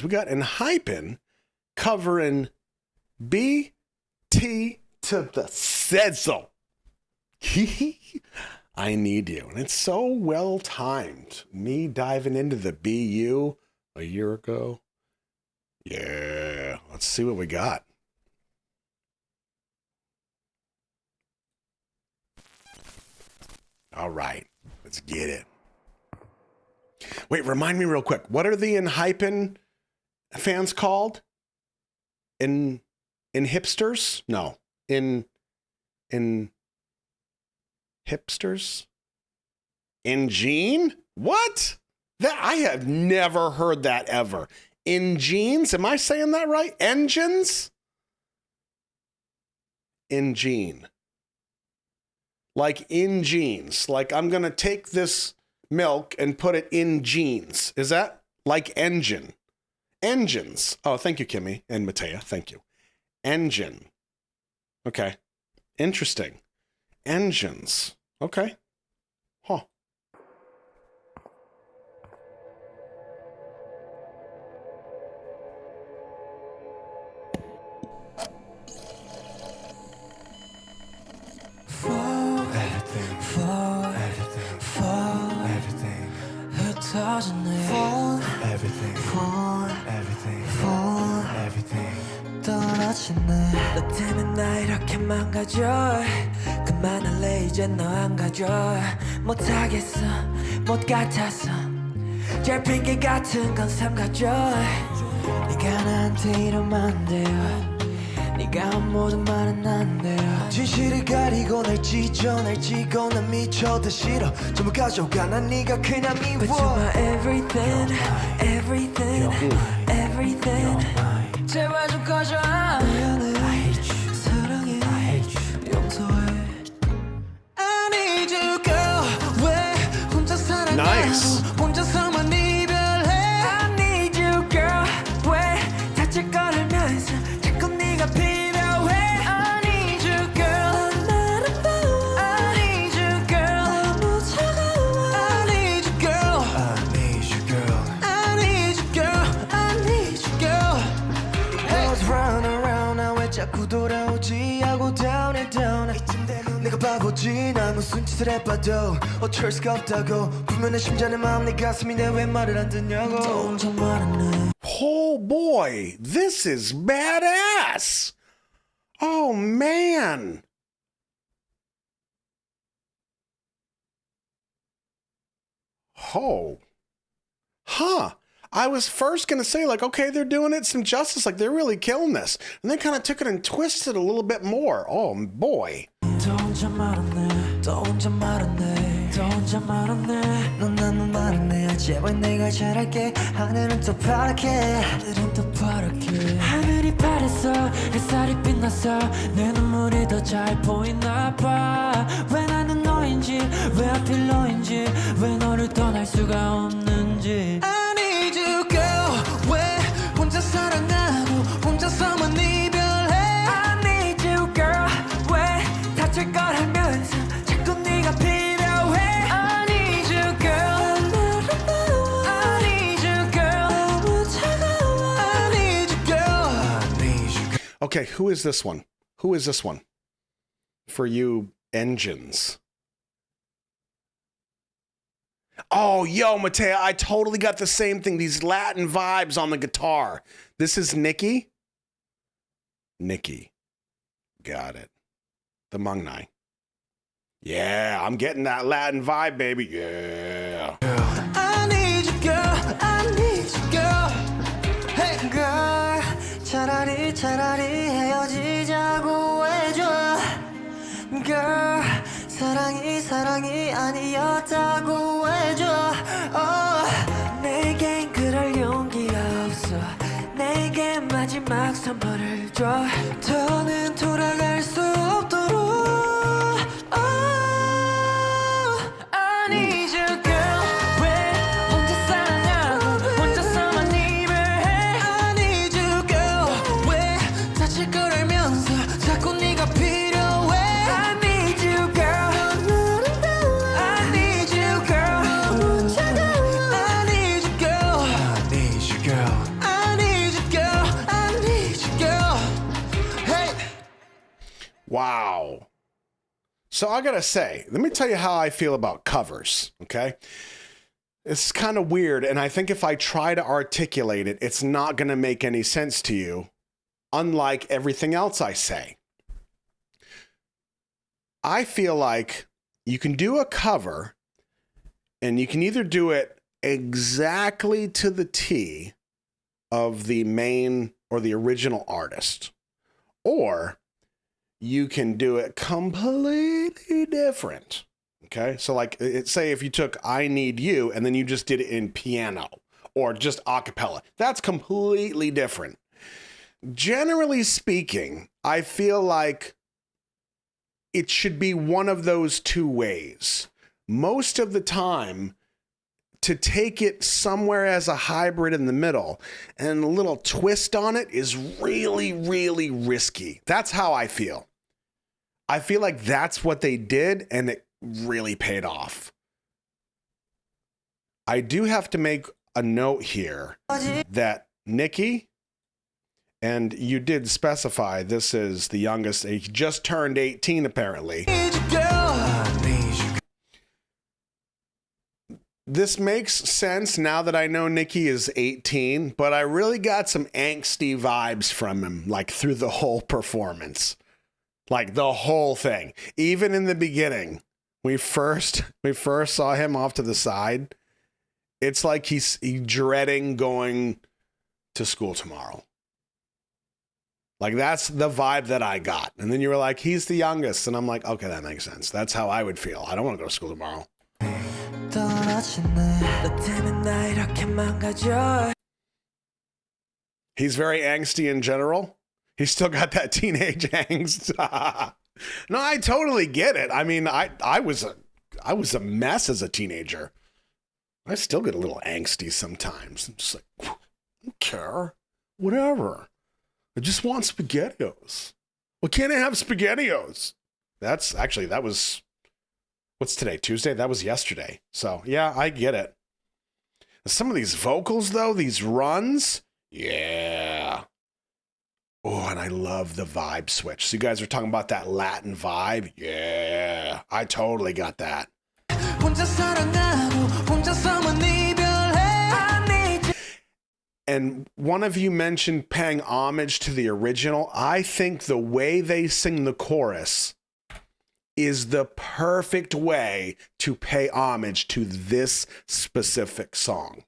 We got ENHYPEN covering BT to the sizzle. I need you. And it's so well timed. Me diving into the BU a year ago. Yeah, let's see what we got. All right, let's get it. Wait, remind me real quick. What are the ENHYPEN fans called? In hipsters? No. In hipsters? In Gene? What? That I have never heard that ever. In jeans? Am I saying that right? Engines? In Gene. Like in jeans. Like I'm going to take this milk and put it in jeans. Is that like engine? Engines. Oh, thank you, Kimmy and Matea. Thank you. Engine. Okay. Interesting. Engines. Okay. Huh. 너 때문에 나 이렇게 망가져 그만할래 이제 너 안 가져 못하겠어 못 같아서 잘 핑계 같은 건 삼가져 네가 나한테 이러면 안 돼요 네가 한 모든 말은 안 돼요 진실을 가리고 날 찢어 날 찌고 난 미쳐도 싫어 전부 가져가 난 네가 그냥 미워 But you're my everything everything everything 제발 좀 꺼져 미안해 사랑해 용서해 I need you girl 왜 혼자 사랑하고 Nice. 혼자서만 이별해 I need you girl 왜 다칠 거라면서 자꾸 네가 필요해 I need you girl 난 아름다워 I need you girl 너무 차가워 I need you girl I need you girl I need you girl I need you girl Girls run around 나 왜 자꾸 돌아오지 하고 down and down 이쯤 되면 내가 바보지 나 무슨 짓을 해봐도 어쩔 수가 없다고 분명 내 심장의 마음 내 가슴이 내 왜 말을 안 듣냐고 또 혼자 말하네 Oh boy, this is badass. Oh man. Oh. Huh. I was first going to say like, okay, they're doing it some justice. Like they're really killing this. And then kind of took it and twisted a little bit more. Oh boy. 또 혼자 말았네 또 혼자 말았네 또 혼자 말았네 넌 나는 말았네 제발 내가 잘할게 하늘은 또 파랗게 하늘은 또 파랗게 하늘이 파래서 햇살이 빛나서 내 눈물이 더 잘 보이나 봐왜 나는 너인지 왜 하필 너인지 왜 너를 떠날 수가 없는지 I need you girl 왜 혼자 사랑하고 혼자서만 이별해 I need you girl 왜 다칠 거라면서 자꾸 네가 필요해 I need you girl I need you girl 너무 차가워 I need you girl I need you girl Okay, who is this one? Who is this one? For you engines. Oh, yo, Matea, I totally got the same thing. These Latin vibes on the guitar. This is Nikki? Nikki. Got it. The Mungnai. Yeah, I'm getting that Latin vibe, baby. Yeah. I need you girl I need you girl Hey girl 차라리 헤어지자고 해줘 Girl 사랑이 아니었다고 해줘 내겐 그럴 용기가 없어 내게 마지막 선물을 줘 더는 돌아갈 수 없도록 I need you girl 왜 혼자 사랑하고 혼자서만 이별해 I need you girl 왜 다칠 거라면서 자꾸 네가 필요해 I need you girl I need you girl 너무 차가워 I need you girl I need you girl I Wow. So I gotta say, let me tell you how I feel about covers, okay? It's kind of weird, and I think if I try to articulate it, it's not gonna make any sense to you, unlike everything else I say. I feel like you can do a cover, and you can either do it exactly to the T of the main or the original artist, or you can do it completely different. Okay. So like say if you took I Need You and then you just did it in piano or just a cappella, that's completely different. Generally speaking, I feel like it should be one of those two ways. Most of the time, to take it somewhere as a hybrid in the middle and a little twist on it is really, really risky. That's how I feel. I feel like that's what they did, and it really paid off. I do have to make a note here that Nikki, and you did specify this is the youngest. He just turned 18, apparently. This makes sense now that I know Nikki is 18, but I really got some angsty vibes from him, like through the whole performance. Like the whole thing. Even in the beginning, we first saw him off to the side. It's like he's dreading going to school tomorrow. Like that's the vibe that I got. And then you were like, he's the youngest. And I'm like, okay, that makes sense. That's how I would feel. I don't want to go to school tomorrow. He's very angsty in general. He's still got that teenage angst. No, I totally get it. I mean, I was a mess as a teenager. I still get a little angsty sometimes. I'm just like, I don't care. Whatever. I just want SpaghettiOs. Well, can't I have SpaghettiOs? That was, what's today? Tuesday? That was yesterday. So yeah, I get it. Some of these vocals though, these runs, yeah. Oh, and I love the vibe switch. So you guys are talking about that Latin vibe? Yeah, I totally got that. And one of you mentioned paying homage to the original. I think the way they sing the chorus is the perfect way to pay homage to this specific song.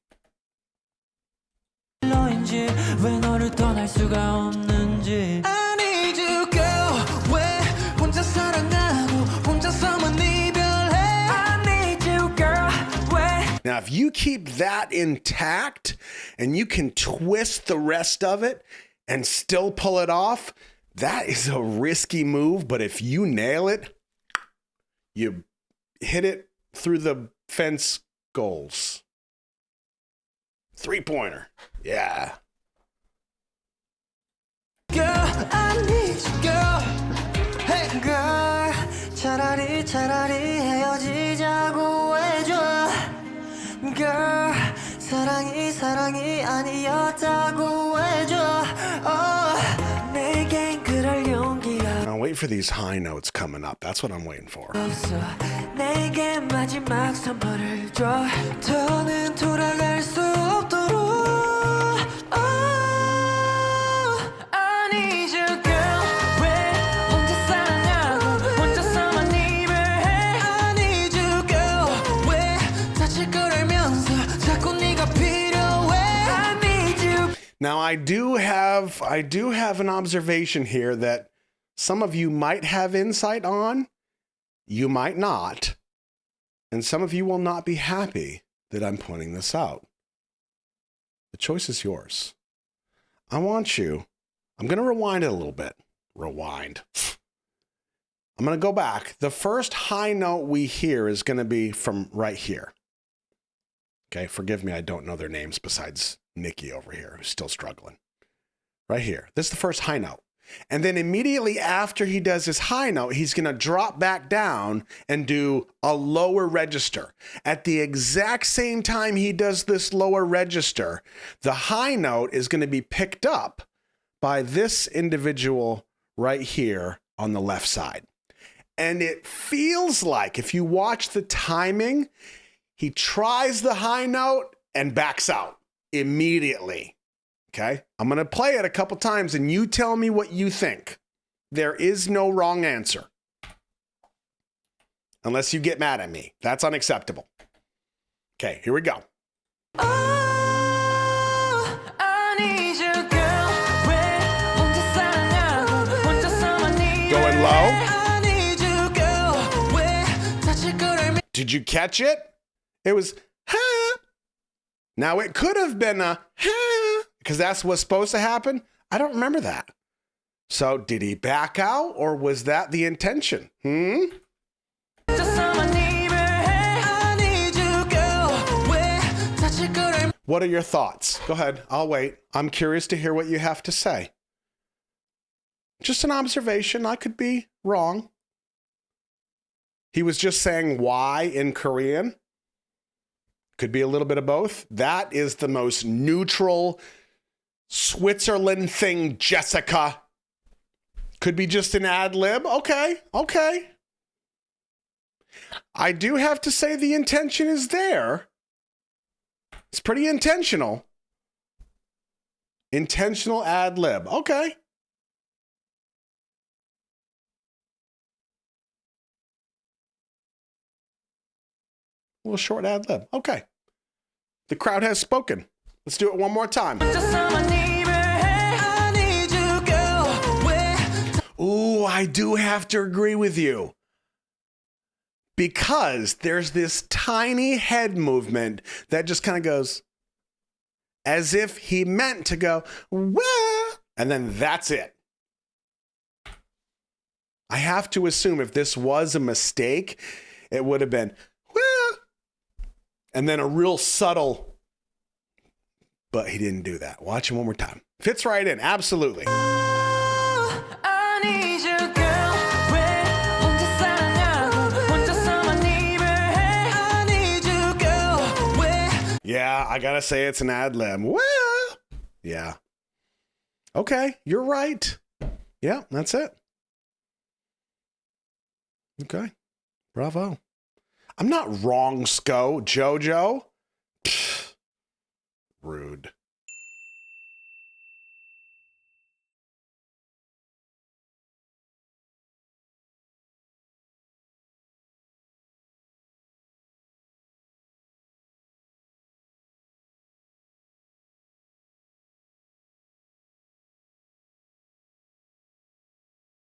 Now, if you keep that intact and you can twist the rest of it and still pull it off, that is a risky move. But if you nail it, you hit it through the fence goals. 3-pointer. Yeah. Girl, I need you, girl. Hey, girl. 차라리 헤어지자고 해줘. Girl, 사랑이 아니었다고 해줘. 내겐 그럴 용기가 I'll wait for these high notes coming up. That's what I'm waiting for. 없어. 내게 마지막 선물을 줘. 더는 돌아갈 수 없도록. I need you, girl. 왜 혼자 사랑하고 혼자서만 입을 해? I need you, girl. 왜 다칠 걸 알면서 자꾸 네가 필요해? I need you. Now, I do have an observation here that some of you might have insight on, you might not, and some of you will not be happy that I'm pointing this out. The choice is yours. I'm going to rewind it a little bit. Rewind. I'm going to go back. The first high note we hear is going to be from right here. Okay, forgive me, I don't know their names besides Nikki over here, who's still struggling. Right here. This is the first high note. And then immediately after he does his high note, he's going to drop back down and do a lower register. At the exact same time he does this lower register, the high note is going to be picked up by this individual right here on the left side. And it feels like if you watch the timing, he tries the high note and backs out immediately. Okay? I'm going to play it a couple times and you tell me what you think. There is no wrong answer. Unless you get mad at me. That's unacceptable. Okay, here we go. Going low. Did you catch it? It was, ha. Now it could have been a, ha, because that's what's supposed to happen. I don't remember that. So did he back out or was that the intention? What are your thoughts? Go ahead. I'll wait. I'm curious to hear what you have to say. Just an observation. I could be wrong. He was just saying why in Korean. Could be a little bit of both. That is the most neutral Switzerland thing, Jessica. Could be just an ad lib. Okay. I do have to say the intention is there. It's pretty intentional. Intentional ad lib. Okay. A little short ad lib. Okay. The crowd has spoken. Let's do it one more time. Ooh, I do have to agree with you. Because there's this tiny head movement that just kind of goes as if he meant to go, wah, and then that's it. I have to assume if this was a mistake, it would have been, wah, and then a real subtle, but he didn't do that. Watch it one more time. Fits right in. Absolutely. Yeah, I gotta say it's an ad lib. Well, yeah. Okay, you're right. Yeah, that's it. Okay, bravo. I'm not wrong, Roscoe. Jojo. Pfft. Rude.